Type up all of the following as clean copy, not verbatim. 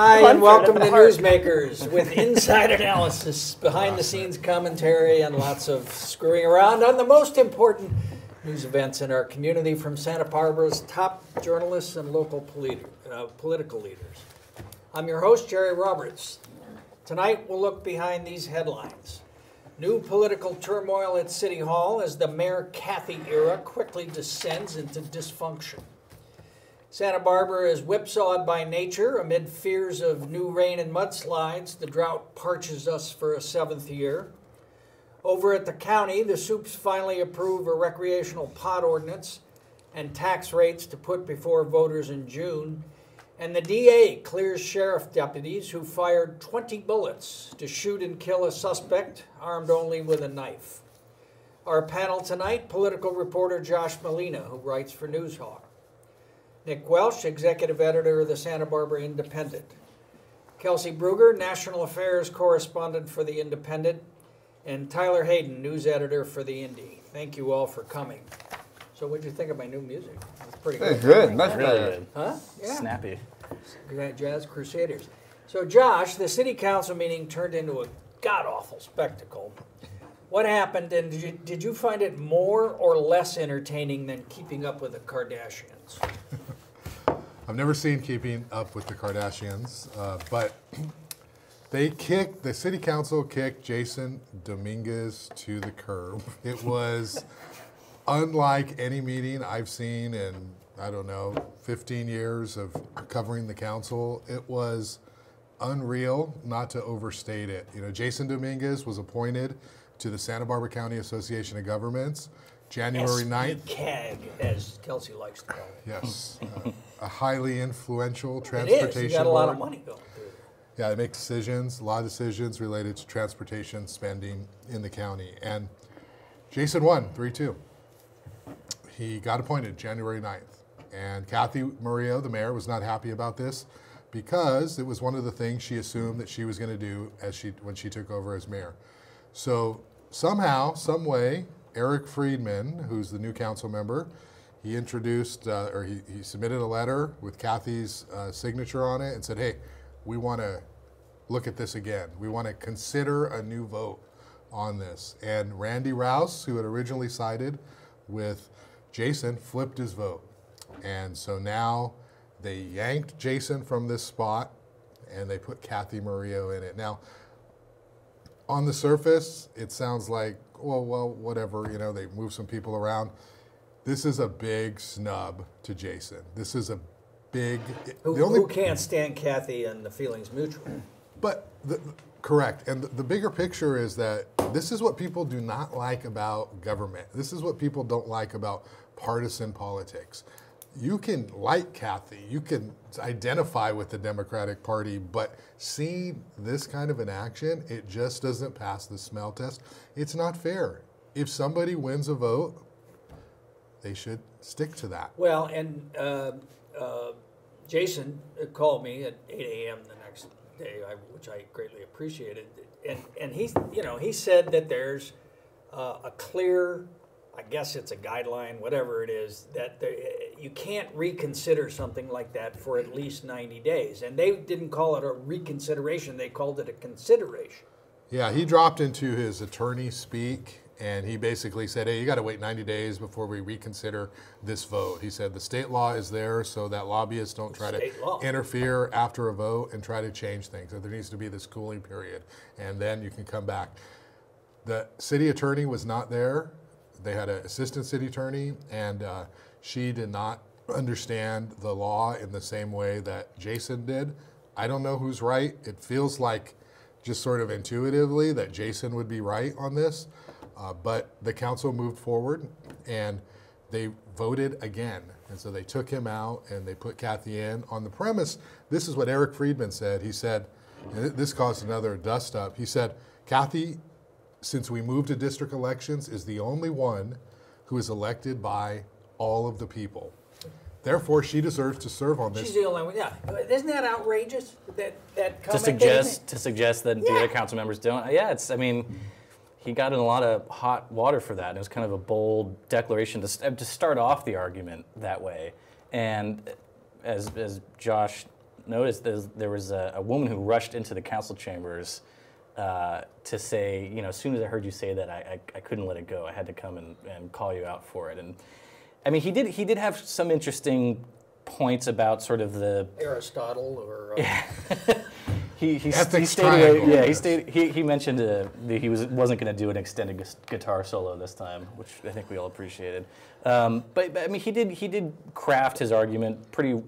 Hi, and welcome to Newsmakers with inside analysis, behind-the-scenes commentary, and lots of screwing around on the most important news events in our community from Santa Barbara's top journalists and local political leaders. I'm your host, Jerry Roberts. Tonight, we'll look behind these headlines. New political turmoil at City Hall as the Mayor Cathy era quickly descends into dysfunction. Santa Barbara is whipsawed by nature amid fears of new rain and mudslides. The drought parches us for a seventh year. Over at the county, the Soups finally approve a recreational pot ordinance and tax rates to put before voters in June. And the DA clears sheriff deputies who fired 20 bullets to shoot and kill a suspect armed only with a knife. Our panel tonight, political reporter Josh Molina, who writes for Newshawk. Nick Welsh, executive editor of the Santa Barbara Independent. Kelsey Brugger, national affairs correspondent for the Independent. And Tyler Hayden, news editor for the Indy. Thank you all for coming. So what did you think of my new music? It's pretty good. Good, much better. Huh? Yeah. Snappy. Jazz Crusaders. So Josh, the city council meeting turned into a god-awful spectacle. What happened, and did you find it more or less entertaining than Keeping Up with the Kardashians? I've never seen Keeping Up with the Kardashians, but the city council kicked Jason Dominguez to the curb. It was unlike any meeting I've seen in, 15 years of covering the council. It was unreal, not to overstate it. Jason Dominguez was appointed to the Santa Barbara County Association of Governments January 9th. SBCAG, as Kelsey likes to call it. Yes, a highly influential transportation It is. You got a lot of board. money going through it. Yeah, they make decisions, a lot of decisions related to transportation spending in the county. And Jason won 3-2. He got appointed January 9th. And Cathy Murillo, the mayor, was not happy about this because it was one of the things she assumed that she was going to do when she took over as mayor. So somehow, some way, Eric Friedman, who's the new council member, he introduced, he submitted a letter with Cathy's signature on it and said, hey, we want to look at this again. We want to consider a new vote on this. And Randy Rouse, who had originally sided with Jason, flipped his vote. And so now they yanked Jason from this spot and they put Cathy Murillo in it. Now, on the surface, it sounds like, well, whatever, they move some people around. This is a big snub to Jason. This is a big... Who can't stand Cathy and the feelings mutual? But, correct. And the bigger picture is that this is what people do not like about government. This is what people don't like about partisan politics. You can like Cathy, you can identify with the Democratic Party, but seeing this kind of an action, it just doesn't pass the smell test. It's not fair. If somebody wins a vote, they should stick to that. Well, and Jason called me at 8 a.m. the next day, which I greatly appreciated. And he said that there's a clear, I guess it's a guideline, whatever it is, that you can't reconsider something like that for at least 90 days. And they didn't call it a reconsideration, they called it a consideration. Yeah, he dropped into his attorney speak, and he basically said, hey, you got to wait 90 days before we reconsider this vote. He said the state law is there so that lobbyists don't try to interfere after a vote and try to change things. That there needs to be this cooling period, and then you can come back. The city attorney was not there. They had an assistant city attorney, and she did not understand the law in the same way that Jason did. I don't know who's right. It feels like just sort of intuitively that Jason would be right on this, but the council moved forward and they voted again. And so they took him out and they put Cathy in on the premise. This is what Eric Friedman said. He said, and this caused another dust up. He said, Cathy, since we moved to district elections, is the only one who is elected by all of the people. Therefore, she deserves to serve on this. She's the only one, yeah. Isn't that outrageous, that comment? To suggest that the other council members don't? Yeah, he got in a lot of hot water for that. And it was kind of a bold declaration to start off the argument that way. And as Josh noticed, there was a woman who rushed into the council chambers to say, as soon as I heard you say that, I couldn't let it go. I had to come and call you out for it. And I mean, he did have some interesting points about sort of the Aristotle or he Ethics stayed away. triangle. Yeah, he mentioned that he wasn't going to do an extended guitar solo this time, which I think we all appreciated. But I mean, he did craft his argument pretty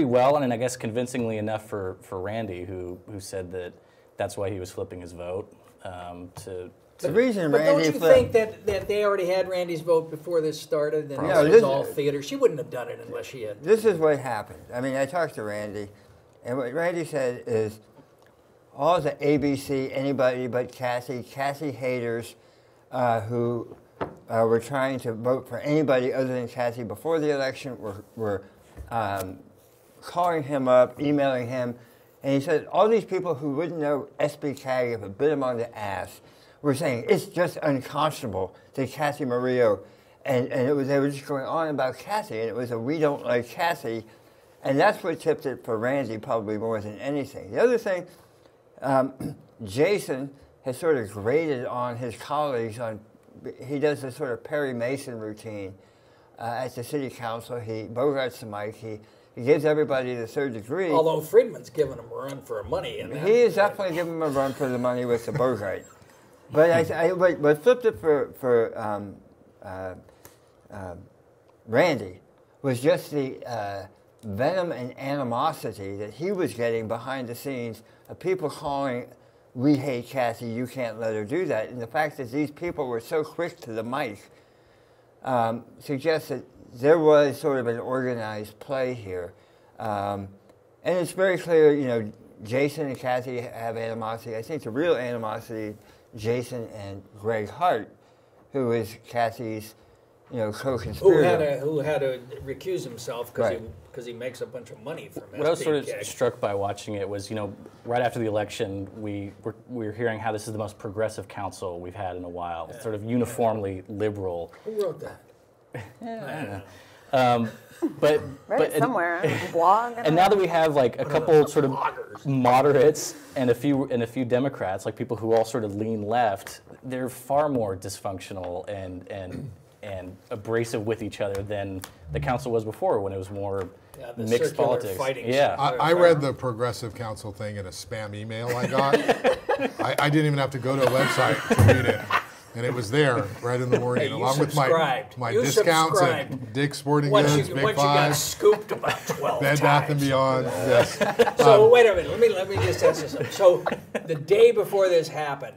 well, and I guess convincingly enough for Randy, who said that that's why he was flipping his vote. The reason But Randy don't you think that they already had Randy's vote before this started, and No, it was this- all theater? She wouldn't have done it unless she had. This is what happened. I mean, I talked to Randy, and what Randy said is all the ABC, anybody but Cassie haters who were trying to vote for anybody other than Cassie before the election were calling him up, emailing him, and he said all these people who wouldn't know SBCAG if it bit them on the ass were saying it's just unconscionable that Cassie Murillo, and they were just going on about Cassie, and it was a we don't like Cassie, and that's what tipped it for Randy probably more than anything. The other thing, Jason has sort of graded on his colleagues he does this sort of Perry Mason routine at the city council. He bogarts the mic. He gives everybody the third degree. Although Friedman's giving him a run for money, and He is definitely giving him a run for the money with the bogart. But what flipped it for Randy was just the venom and animosity that he was getting behind the scenes of people calling, "We hate Cassie, you can't let her do that." And the fact that these people were so quick to the mic suggests that there was sort of an organized play here. And it's very clear, Jason and Cassie have animosity. I think the real animosity, Jason and Greg Hart, who is Cassie's, co-conspirator. who had to recuse himself because Right. he makes a bunch of money from What I was sort of SBCAG. struck by watching it was, right after the election, we were hearing how this is the most progressive council we've had in a while, sort of uniformly liberal. Who wrote that? I don't know. But Read it somewhere, a blog. and now that we have like a couple sort of Bloggers. moderates and a few Democrats, like people who all sort of lean left, they're far more dysfunctional and abrasive with each other than the council was before, when it was more the mixed circular politics. fighting. Yeah. I read the Progressive Council thing in a spam email I got. I didn't even have to go to a website to read it. And it was there right in the morning, Hey, you along with my You discounts subscribed. at Dick's Sporting Once Goods, you Big got Five, scooped about 12 Bed times. Bath and Beyond. Yes. So wait a minute. Let me just ask you something. So the day before this happened,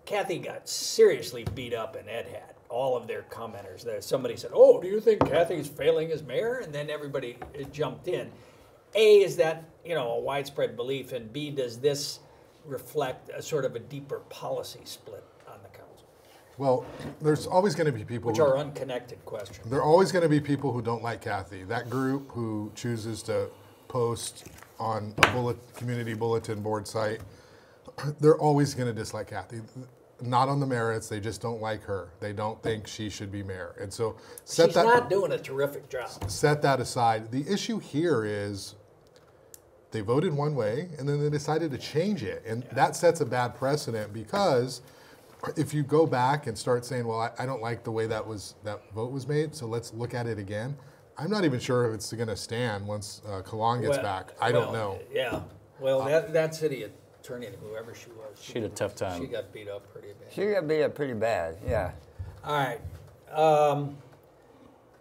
Kathy got seriously beat up, and Ed had all of their commenters there. Somebody said, "Oh, do you think Kathy's failing as mayor?" And then everybody jumped in. A, is that a widespread belief, and B, does this reflect a sort of a deeper policy split on the council? Well, there's always going to be people. Which are unconnected questions. There are always going to be people who don't like Kathy. That group who chooses to post on a community bulletin board site, they're always going to dislike Kathy. Not on the merits, they just don't like her. They don't think she should be mayor. And so She's not doing a terrific job. set that aside. The issue here is they voted one way and then they decided to change it. And that sets a bad precedent, because if you go back and start saying, well, I don't like the way that vote was made, so let's look at it again. I'm not even sure if it's going to stand once Kalon gets back. I don't know. Yeah. Well, that city attorney, whoever she was, She had a tough time. She got beat up pretty bad. She got beat up pretty bad, yeah. All right.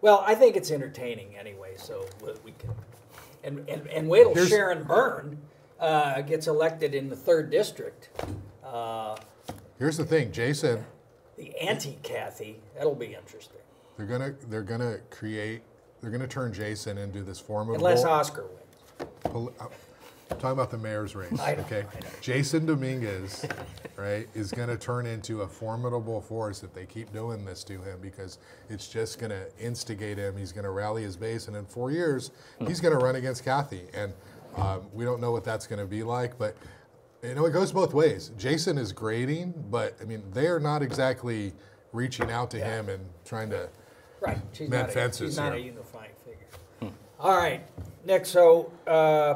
Well, I think it's entertaining anyway, so we can. And wait till Sharon Byrne gets elected in the 3rd district. Here's the thing, Jason. The anti-Kathy, that'll be interesting. They're gonna turn Jason into this formidable. Unless Oscar wins. I'm talking about the mayor's race. I know, Okay, I know. Jason Dominguez, right, is going to turn into a formidable force if they keep doing this to him, because it's just going to instigate him. He's going to rally his base, and in 4 years, he's going to run against Kathy, and we don't know what that's going to be like. But it goes both ways. Jason is grading, but I mean, they are not exactly reaching out to him and trying to Right. She's mend not fences a here. unifying figure. All right. Nick, so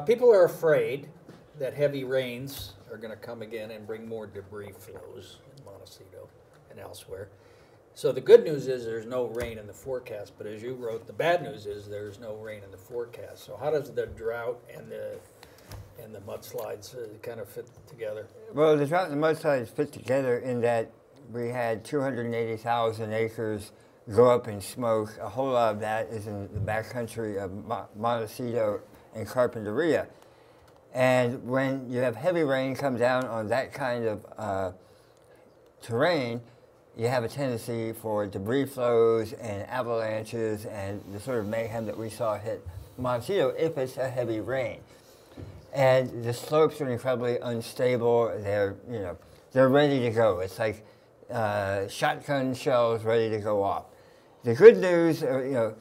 people are afraid that heavy rains are going to come again and bring more debris flows in Montecito and elsewhere. So the good news is there's no rain in the forecast, but as you wrote, the bad news is there's no rain in the forecast. So how does the drought and the mudslides kind of fit together? Well, the drought and the mudslides fit together in that we had 280,000 acres go up in smoke. A whole lot of that is in the backcountry of Montecito and Carpinteria. And when you have heavy rain come down on that kind of terrain, you have a tendency for debris flows and avalanches and the sort of mayhem that we saw hit Montecito if it's a heavy rain. And the slopes are incredibly unstable. They're ready to go. It's like shotgun shells ready to go off. The good news, so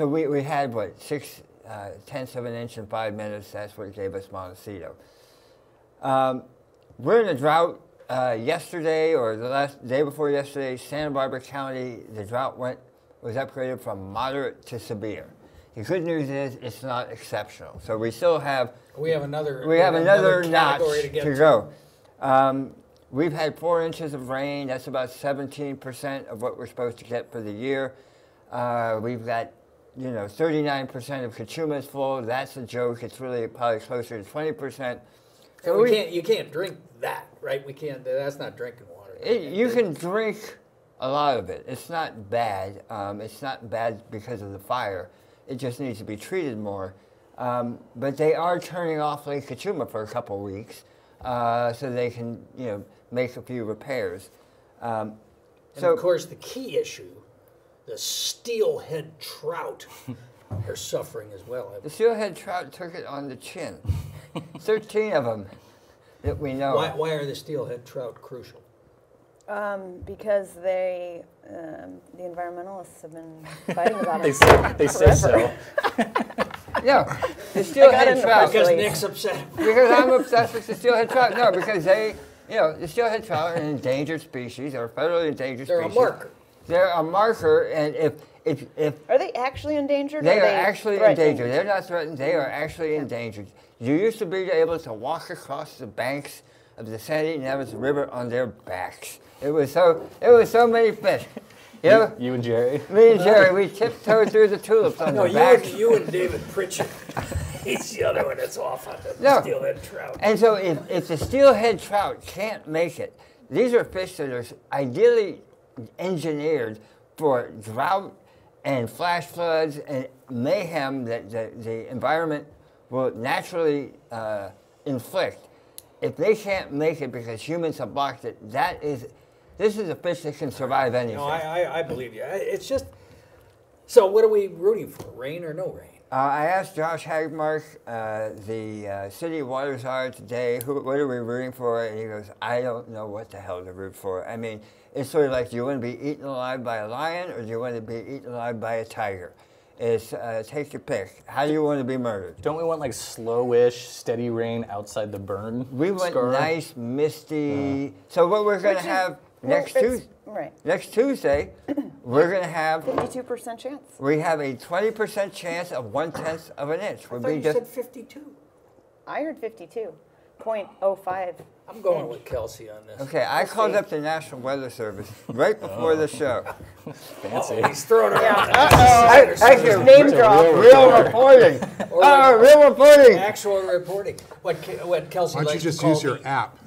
we had what, 6/10 of an inch in 5 minutes. That's what gave us Montecito. We're in a drought. Yesterday, or the last day before yesterday, Santa Barbara County, the drought was upgraded from moderate to severe. The good news is it's not exceptional. So we still have another notch category to go. We've had 4 inches of rain. That's about 17% of what we're supposed to get for the year. We've got 39% of Kachuma's full. That's a joke. It's really probably closer to 20%. So you can't drink that, right? We can't. That's not drinking water. You can drink a lot of it. It's not bad. It's not bad because of the fire. It just needs to be treated more. But they are turning off Lake Kachuma for a couple of weeks, so they can make a few repairs. And of course, the key issue, the steelhead trout, are suffering as well. The steelhead trout took it on the chin. 13 of them that we know. Why are the steelhead trout crucial? Because the environmentalists have been fighting about it. They say so. No, the steelhead trout. Because Nick's upset. Because I'm obsessed with the steelhead trout. No, because the steelhead trout are an endangered species. They're a federally endangered species. They're a marker. They're a marker, and if are they actually endangered? They are actually endangered. They're not threatened. They are actually endangered. You used to be able to walk across the banks of the Santa Ynez River on their backs. It was so many fish. You and Jerry? Me and Jerry, we tiptoed through the tulips on their backs. You and David Pritchard. He's the other one that's off on the steelhead trout. And so if the steelhead trout can't make it, these are fish that are ideally engineered for drought and flash floods and mayhem that the environment will naturally inflict. If they can't make it because humans have blocked it, this is a fish that can survive anything. No, I believe you. It's just, so what are we rooting for, rain or no rain? I asked Josh Hagmark, the city water czar today, what are we rooting for? And he goes, I don't know what the hell to root for. I mean, it's sort of like, do you want to be eaten alive by a lion or do you want to be eaten alive by a tiger? It's take your pick. How do you want to be murdered? Don't we want like slowish, steady rain outside the burn? We want nice, misty. So what we're going to have next Tuesday, we're going to have 52% chance. We have a 20% chance of 1/10 of an inch. I thought you said 52. I heard 52.05. I'm going with Kelsey on this. Okay, I called up the National Weather Service right before the show. Fancy. He's throwing around. Actually, name drop. Real reporting. Real reporting. Actual reporting. What Kelsey Why don't you likes just to call use your app?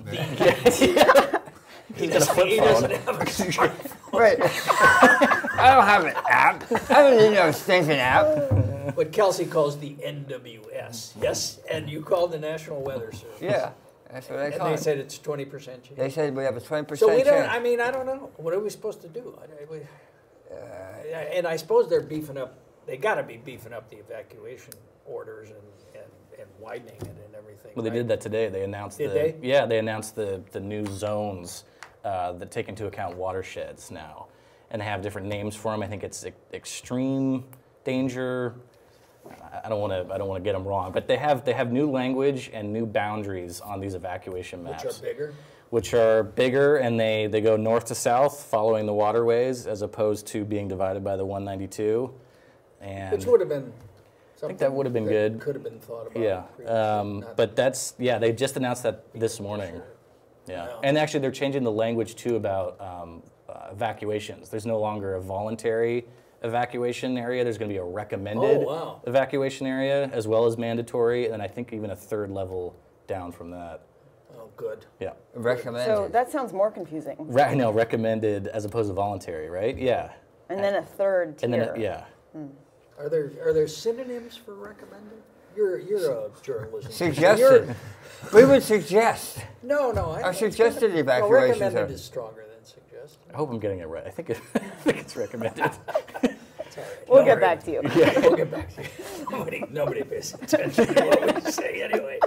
He's got a flip He phone. doesn't have a smartphone. Wait, I don't have an app. I don't need no stinking app. What Kelsey calls the NWS. Yes, and you called the National Weather Service. Yeah, that's what I And call they it. said it's 20% chance. They said we have a 20% So we don't, chance. I mean, I don't know. What are we supposed to do? And I suppose they're beefing up, they got to be beefing up the evacuation orders and widening it and everything. Well, they did that today. They announced Yeah, they announced the new zones that take into account watersheds now, and they have different names for them. I think it's extreme danger. I don't want to get them wrong, but they have new language and new boundaries on these evacuation maps. Which are bigger, and they go north to south, following the waterways, as opposed to being divided by the 192. And which would have been I think that would have been good. Could have been thought about. Yeah, but they just announced that this morning. Sure. Yeah, Wow. and actually they're changing the language too about evacuations. There's no longer a voluntary evacuation area. There's going to be a recommended evacuation area as well as mandatory, and I think even a third level down from that. Oh, good. Yeah. Recommended. So that sounds more confusing. No, recommended as opposed to voluntary, right? Yeah. And then a third tier. And then yeah. Are there synonyms for recommended? You're a journalist. Suggested. We would suggest. No. Our suggested evacuations Well, recommended is stronger than suggested. I hope I'm getting it right. I think it's recommended. It's all right. We'll get back to you. We'll get back to you. Nobody pays attention to what we say anyway.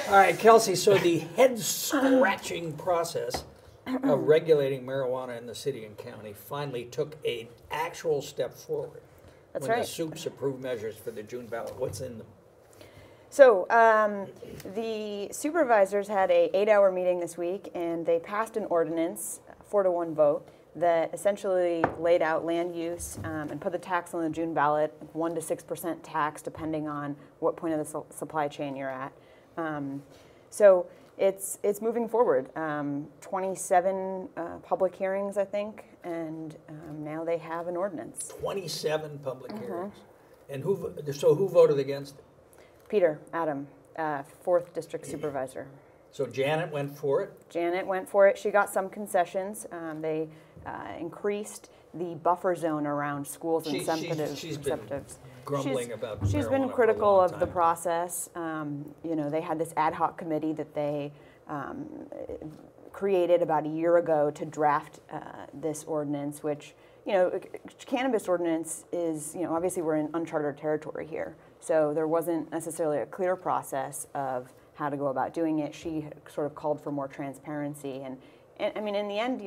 All right, Kelsey, so the head-scratching process of regulating marijuana in the city and county finally took an actual step forward. That's when right. the SOOPs approved measures for the June ballot. What's in them? So the supervisors had a 8-hour meeting this week, and they passed an ordinance, 4-to-1 vote, that essentially laid out land use and put the tax on the June ballot, 1% to 6% tax, depending on what point of the supply chain you're at. So it's moving forward. 27 public hearings, I think, and now they have an ordinance. 27 public hearings. And who voted against it? Peter Adam, 4th District Supervisor. So Janet went for it? Janet went for it. She got some concessions. They increased the buffer zone around schools and She's been grumbling about She's marijuana been for a critical long of the time. process. They had this ad hoc committee that they created about a year ago to draft this ordinance, which, cannabis ordinance is, obviously we're in uncharted territory here. So there wasn't necessarily a clear process of how to go about doing it. She sort of called for more transparency. And I mean, in the end,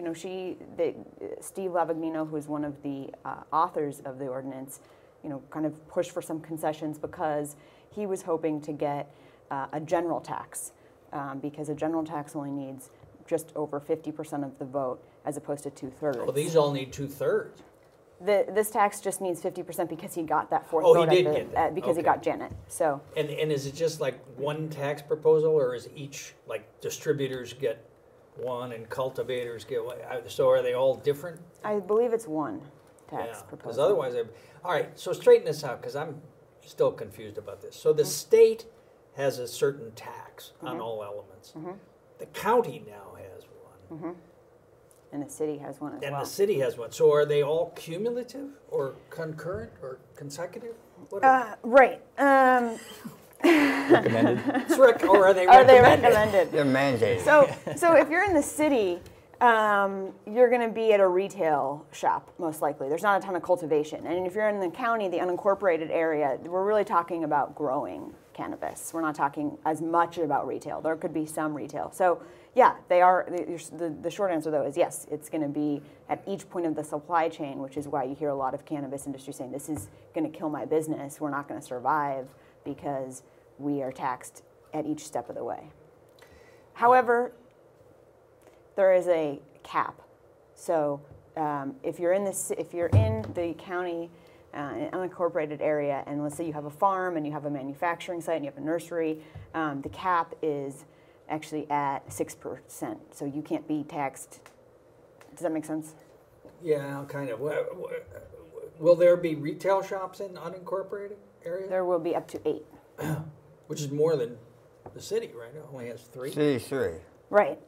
Steve Lavagnino, who is one of the authors of the ordinance, kind of pushed for some concessions because he was hoping to get a general tax, because a general tax only needs just over 50% of the vote as opposed to 2/3. Well, these all need 2/3. This tax just needs 50% because he got that fourth Oh, vote he did get that. because he Okay. got Janet. So And is it just like one tax proposal, or is each, like, distributors get one and cultivators get one? So are they all different? I believe it's one tax Because proposal. otherwise, all right, so straighten this out, because I'm still confused about this. So the state has a certain tax on all elements. The county now has one. And the city has one as And well. the city has one. So are they all cumulative or concurrent or consecutive? What are Right. Recommended. or are they Are they recommended? recommended? They're mandated. So if you're in the city, you're going to be at a retail shop, most likely. There's not a ton of cultivation. And if you're in the county, the unincorporated area, we're really talking about growing cannabis. We're not talking as much about retail. There could be some retail. So yeah, they are. The short answer, though, is yes, it's going to be at each point of the supply chain, which is why you hear a lot of cannabis industry saying, this is going to kill my business. We're not going to survive because we are taxed at each step of the way. However, there is a cap. So if you're in the county, unincorporated area, and let's say you have a farm and you have a manufacturing site and you have a nursery, the cap is actually at 6%. So you can't be taxed. Does that make sense? Yeah, kind of. Will there be retail shops in unincorporated area? There will be up to 8. Which is more than the city, right? It only has 3. City's 3. Right.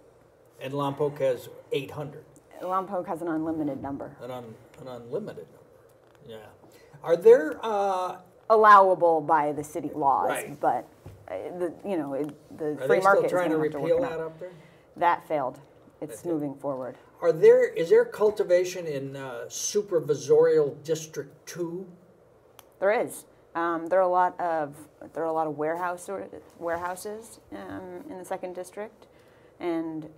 And Lompoc has 800. Lompoc has an unlimited number. An unlimited number. Yeah. Are there Allowable by the city laws, Right. but the Are free they market still trying to is going to repeal work it that out. up there? That failed. It's That did. moving forward. Is there cultivation in supervisorial District 2? There is. There are a lot of warehouses in the 2nd district, and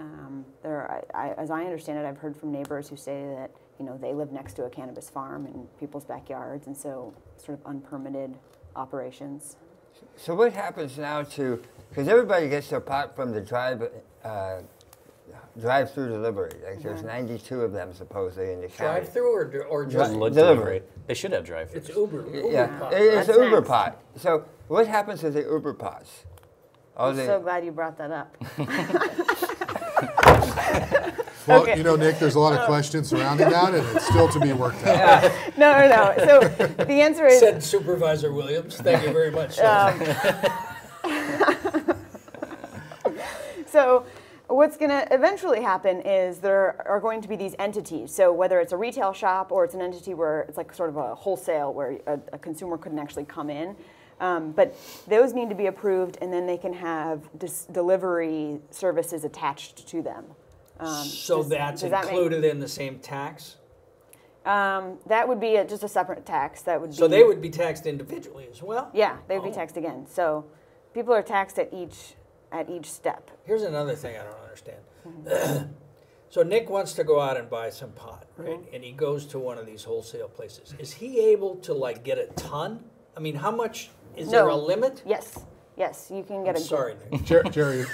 as I understand it, I've heard from neighbors who say that they live next to a cannabis farm in people's backyards, and so sort of unpermitted operations. So what happens now because everybody gets their pot from the drive-through delivery. Like there's 92 of them supposedly in the county. Drive-through or just Delivery. They should have drive-throughs. It's Uber. Yeah, Pod. it's That's an Uber next. pod. So what happens to the Uber pods? I'm so glad you brought that up. Well, Okay. you know, Nick, there's a lot of questions surrounding that, and it's still to be worked out. No. So the answer is Said Supervisor Williams. Thank you very much. so. What's going to eventually happen is there are going to be these entities. So whether it's a retail shop or it's an entity where it's like sort of a wholesale where a consumer couldn't actually come in. But those need to be approved, and then they can have delivery services attached to them. So that's does that make- included in the same tax? That would be just a separate tax. That would be, So they would be taxed individually as well? Yeah, they would be taxed again. So people are taxed at each step. Here's another thing I don't understand. So Nick wants to go out and buy some pot, right? And he goes to one of these wholesale places. Is he able to like get a ton? I mean, how much, is there a limit? Yes, you can get I'm a. sorry, Nick. Jerry,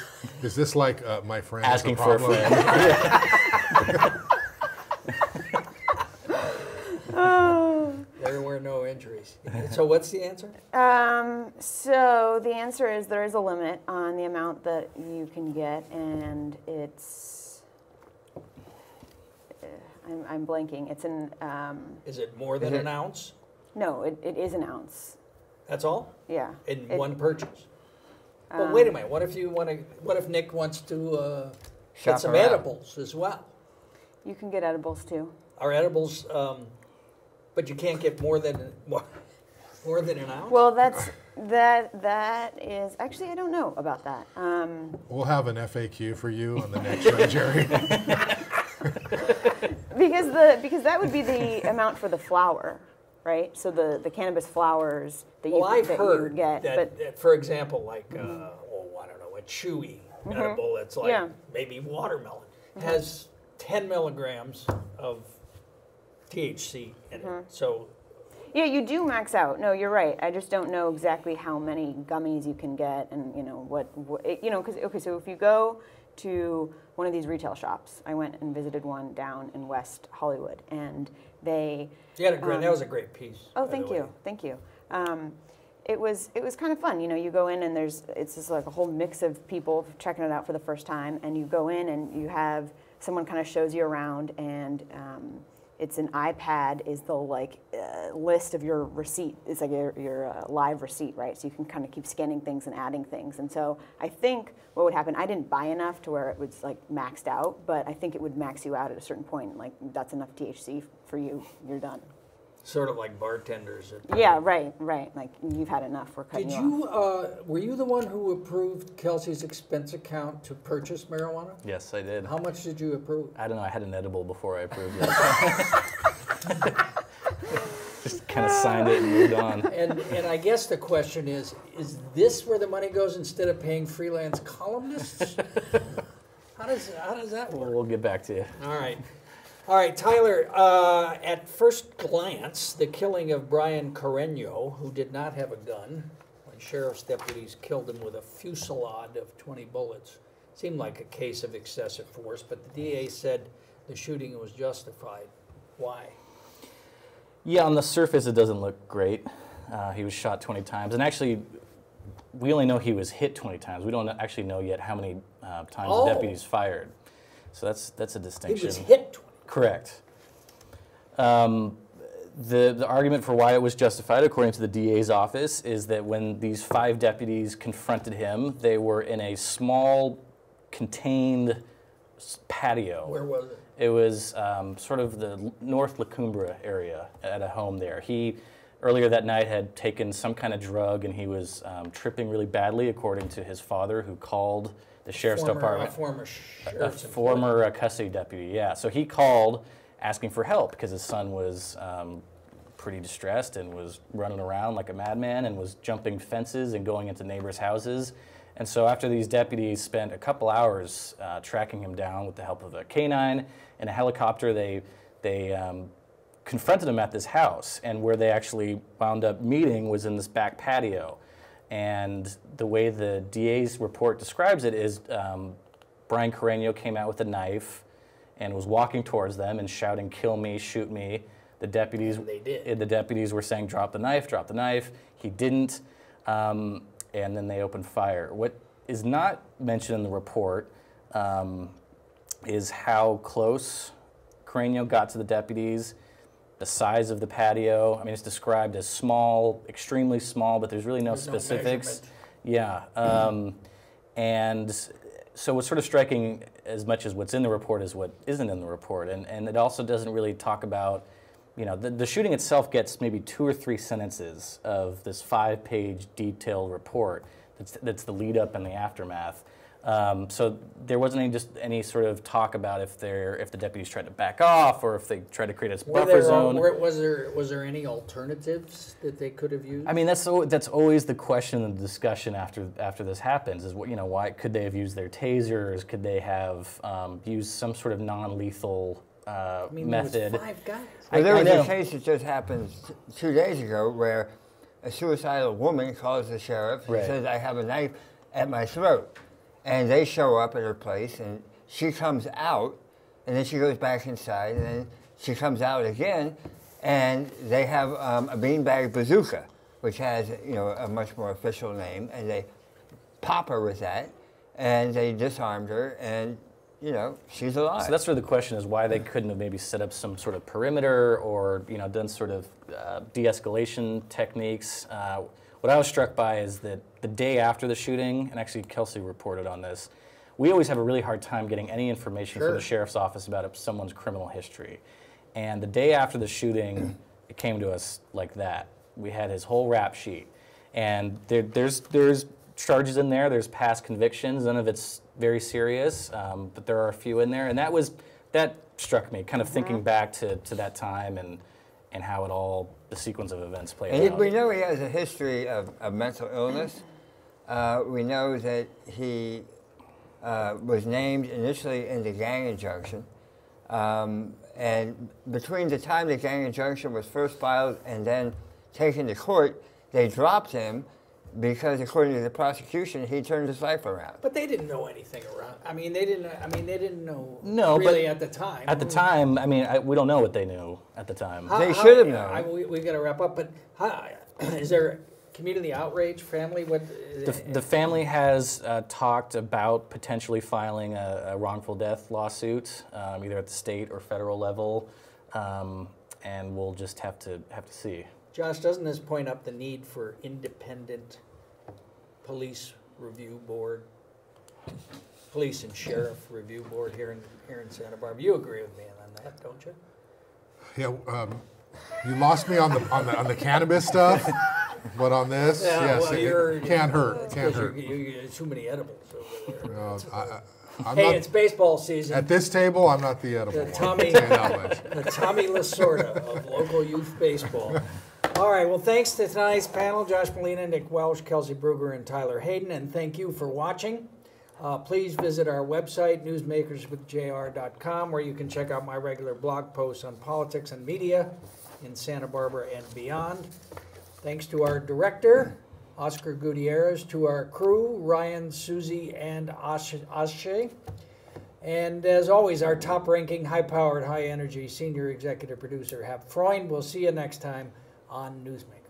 is this like my friend has Asking a for a problem? friend. There were no injuries. So what's the answer? So the answer is there is a limit on the amount that you can get, and it's. I'm blanking. It's an. Is it more than an ounce? No, it is an ounce. That's all? Yeah. In one purchase? But wait a minute. What if Nick wants to Shop get some around. edibles as well? You can get edibles too. Are edibles? But you can't get more than an ounce. Well, that is actually I don't know about that. We'll have an FAQ for you on the next show, Jerry. Because that would be the amount for the flower, right? So the cannabis flowers that you I've that you heard would get, that, for example, like I don't know, a chewy edible that's like Yeah. maybe watermelon has 10 milligrams of THC in it. So yeah, you do max out. No, you're right. I just don't know exactly how many gummies you can get, and because so if you go to one of these retail shops, I went and visited one down in West Hollywood, and they. you had a great. That was a great piece. Oh, by thank the way. you, thank you. It was kind of fun. You know, you go in and it's just like a whole mix of people checking it out for the first time, and you go in and you have someone kind of shows you around, and it's an iPad is the list of your receipt. It's like your live receipt, right? So you can kind of keep scanning things and adding things. And so I think what would happen, I didn't buy enough to where it was like maxed out, but I think it would max you out at a certain point. Like that's enough THC for you, you're done. Sort of like bartenders. Yeah, right. Like you've had enough. We're cutting Did you off. you? Were you the one who approved Kelsey's expense account to purchase marijuana? Yes, I did. How much did you approve? I don't know. I had an edible before I approved it. Just kind of signed it and moved on. And I guess the question is this where the money goes instead of paying freelance columnists? How does that work? We'll get back to you. All right, Tyler, at first glance, the killing of Brian Carreño, who did not have a gun, when sheriff's deputies killed him with a fusillade of 20 bullets, seemed like a case of excessive force, but the DA said the shooting was justified. Why? Yeah, on the surface, it doesn't look great. He was shot 20 times. And actually, we only know he was hit 20 times. We don't actually know yet how many times the deputies fired. So that's a distinction. He was hit 20. Correct. The argument for why it was justified, according to the DA's office, is that when these 5 deputies confronted him, they were in a small, contained patio. Where was it? It was sort of the North La Cumbra area at a home there. He, earlier that night, had taken some kind of drug, and he was tripping really badly, according to his father, who called the sheriff's department. A former custody deputy, yeah. So he called asking for help because his son was pretty distressed and was running around like a madman and was jumping fences and going into neighbors' houses. And so after these deputies spent a couple hours tracking him down with the help of a canine and a helicopter, they confronted him at this house. And where they actually wound up meeting was in this back patio. And the way the DA's report describes it is Brian Carreño came out with a knife and was walking towards them and shouting, "Kill me, shoot me." The deputies, And they did. The deputies were saying, "Drop the knife, drop the knife." He didn't, and then they opened fire. What is not mentioned in the report is how close Carreño got to the deputies, the size of the patio. I mean, it's described as small, extremely small, but there's really no specifics. Yeah, and so what's sort of striking, as much as what's in the report, is what isn't in the report, and it also doesn't really talk about, you know, the shooting itself gets maybe 2 or 3 sentences of this 5-page detailed report that's the lead up and the aftermath. So there wasn't any sort of talk about if the deputies tried to back off or if they tried to create a buffer zone. Was there any alternatives that they could have used? I mean, that's always the question and the discussion after this happens. Is, you know, why could they have used their tasers? Could they have used some sort of non-lethal method? There was 5 guys. Well, there was know. a case that just happened 2 days ago where a suicidal woman calls the sheriff and Right. says, "I have a knife at my throat." And they show up at her place, and she comes out, and then she goes back inside, and then she comes out again, and they have a beanbag bazooka, which has, you know, a much more official name, and they pop her with that, and they disarmed her, and, you know, she's alive. So that's sort of the question, is why they couldn't have maybe set up some sort of perimeter or, you know, done sort of de-escalation techniques. What I was struck by is that the day after the shooting, and actually Kelsey reported on this, we always have a really hard time getting any information from the sheriff's office about someone's criminal history. And the day after the shooting, it came to us like that. We had his whole rap sheet. And there's charges in there, there's past convictions, none of it's very serious, but there are a few in there. And that struck me, kind of thinking back to that time and how it all, the sequence of events played And out. we know he has a history of mental illness. We know that he was named initially in the gang injunction. And between the time the gang injunction was first filed and then taken to court, they dropped him because, according to the prosecution, he turned his life around. But they didn't know anything around. They didn't know. No, really but at the time. At the time, I mean, we don't know what they knew at the time. They should have known. We got to wrap up. But is there community outrage, family? What? The family has talked about potentially filing a wrongful death lawsuit, either at the state or federal level, and we'll just have to see. Josh, doesn't this point up the need for independent police review board, police and sheriff review board here in Santa Barbara? You agree with me on that, don't you? Yeah, you lost me on the cannabis stuff, but on this, yes, well, it can't hurt. Can't hurt. You too many edibles over there. I'm Hey, not, it's baseball season. at this table, I'm not the edible The one. Tommy, Say that much. the Tommy Lasorda of local youth baseball. All right, well, thanks to tonight's panel, Josh Molina, Nick Welsh, Kelsey Brugger, and Tyler Hayden, and thank you for watching. Please visit our website, newsmakerswithjr.com, where you can check out my regular blog posts on politics and media in Santa Barbara and beyond. Thanks to our director, Oscar Gutierrez, to our crew, Ryan, Susie, and Ashe. And as always, our top-ranking, high-powered, high-energy senior executive producer, Hap Freund. We'll see you next time on Newsmakers.